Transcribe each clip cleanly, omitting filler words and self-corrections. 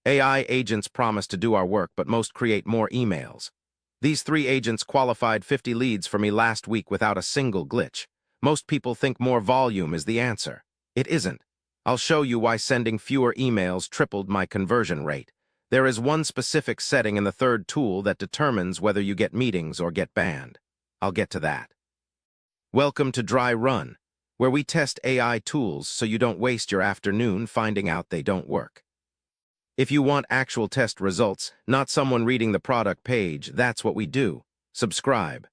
AI agents promise to do our work, but most create more emails. These 3 agents qualified 50 leads for me last week without a single glitch. Most people think more volume is the answer. It isn't. I'll show you why sending fewer emails tripled my conversion rate. There is one specific setting in the third tool that determines whether you get meetings or get banned. I'll get to that. Welcome to Dry Run, where we test AI tools so you don't waste your afternoon finding out they don't work. If you want actual test results, not someone reading the product page, that's what we do. Subscribe.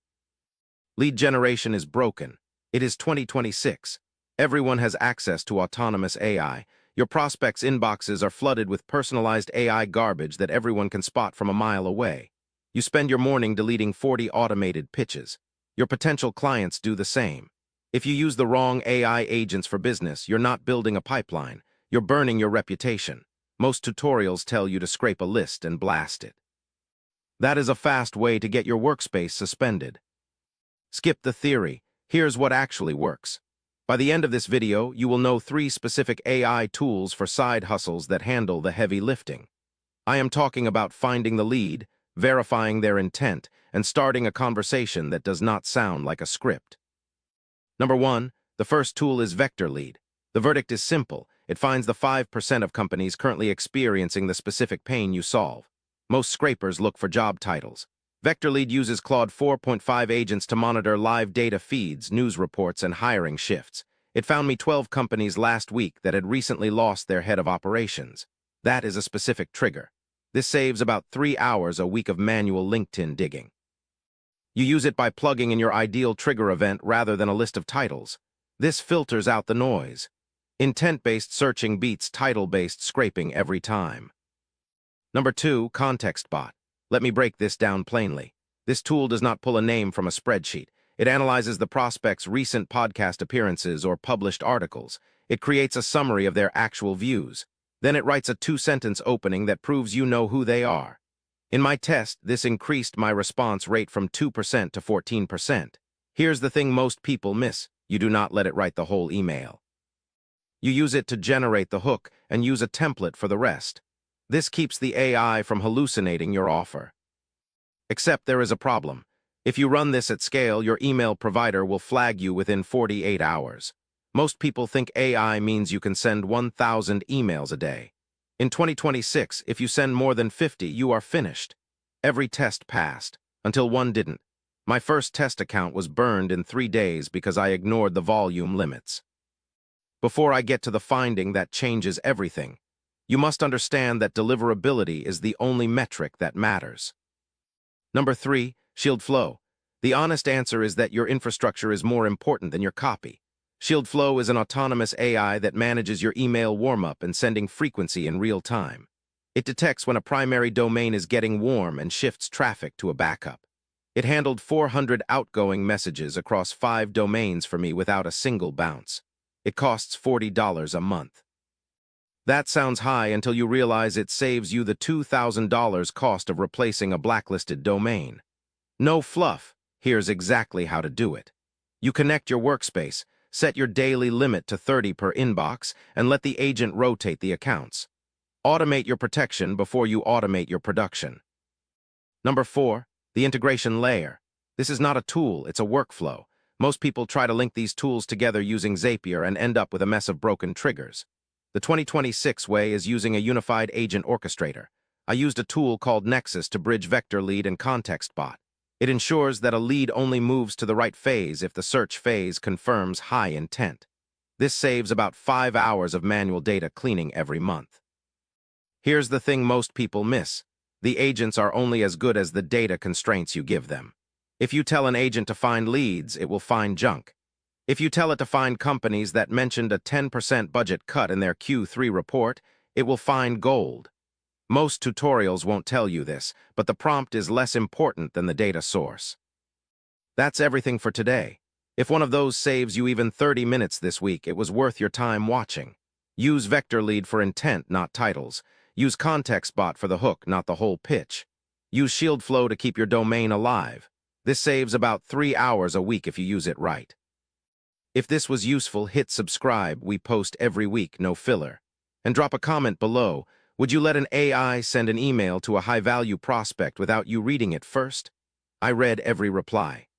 Lead generation is broken. It is 2026. Everyone has access to autonomous AI. Your prospects' inboxes are flooded with personalized AI garbage that everyone can spot from a mile away. You spend your morning deleting 40 automated pitches. Your potential clients do the same. If you use the wrong AI agents for business, you're not building a pipeline. You're burning your reputation. Most tutorials tell you to scrape a list and blast it. That is a fast way to get your workspace suspended. Skip the theory. Here's what actually works. By the end of this video, you will know 3 specific AI tools for side hustles that handle the heavy lifting. I am talking about finding the lead, verifying their intent, and starting a conversation that does not sound like a script. Number 1, the first tool is Vector Lead. The verdict is simple. It finds the 5% of companies currently experiencing the specific pain you solve. Most scrapers look for job titles. Vector Lead uses Claude 4.5 agents to monitor live data feeds, news reports, and hiring shifts. It found me 12 companies last week that had recently lost their head of operations. That is a specific trigger. This saves about 3 hours a week of manual LinkedIn digging. You use it by plugging in your ideal trigger event rather than a list of titles. This filters out the noise. Intent-based searching beats title-based scraping every time. Number 2, Context Bot. Let me break this down plainly. This tool does not pull a name from a spreadsheet. It analyzes the prospect's recent podcast appearances or published articles. It creates a summary of their actual views. Then it writes a 2-sentence opening that proves you know who they are. In my test, this increased my response rate from 2% to 14%. Here's the thing most people miss. You do not let it write the whole email. You use it to generate the hook and use a template for the rest. This keeps the AI from hallucinating your offer. Except there is a problem. If you run this at scale, your email provider will flag you within 48 hours. Most people think AI means you can send 1,000 emails a day. In 2026, if you send more than 50, you are finished. Every test passed, until one didn't. My first test account was burned in 3 days because I ignored the volume limits. Before I get to the finding that changes everything, you must understand that deliverability is the only metric that matters. Number 3, Shield Flow. The honest answer is that your infrastructure is more important than your copy. Shield Flow is an autonomous AI that manages your email warm-up and sending frequency in real time. It detects when a primary domain is getting warm and shifts traffic to a backup. It handled 400 outgoing messages across 5 domains for me without a single bounce. It costs $40 a month. That sounds high until you realize it saves you the $2,000 cost of replacing a blacklisted domain. No fluff. Here's exactly how to do it. You connect your workspace, set your daily limit to 30 per inbox, and let the agent rotate the accounts. Automate your protection before you automate your production. Number 4, the integration layer. This is not a tool, it's a workflow. Most people try to link these tools together using Zapier and end up with a mess of broken triggers. The 2026 way is using a unified agent orchestrator. I used a tool called Nexus to bridge Vector Lead and Context Bot. It ensures that a lead only moves to the right phase if the search phase confirms high intent. This saves about 5 hours of manual data cleaning every month. Here's the thing most people miss. The agents are only as good as the data constraints you give them. If you tell an agent to find leads, it will find junk. If you tell it to find companies that mentioned a 10% budget cut in their Q3 report, it will find gold. Most tutorials won't tell you this, but the prompt is less important than the data source. That's everything for today. If one of those saves you even 30 minutes this week, it was worth your time watching. Use Vector Lead for intent, not titles. Use Context Bot for the hook, not the whole pitch. Use Shield Flow to keep your domain alive. This saves about 3 hours a week if you use it right. If this was useful, hit subscribe. We post every week, no filler. And drop a comment below. Would you let an AI send an email to a high-value prospect without you reading it first? I read every reply.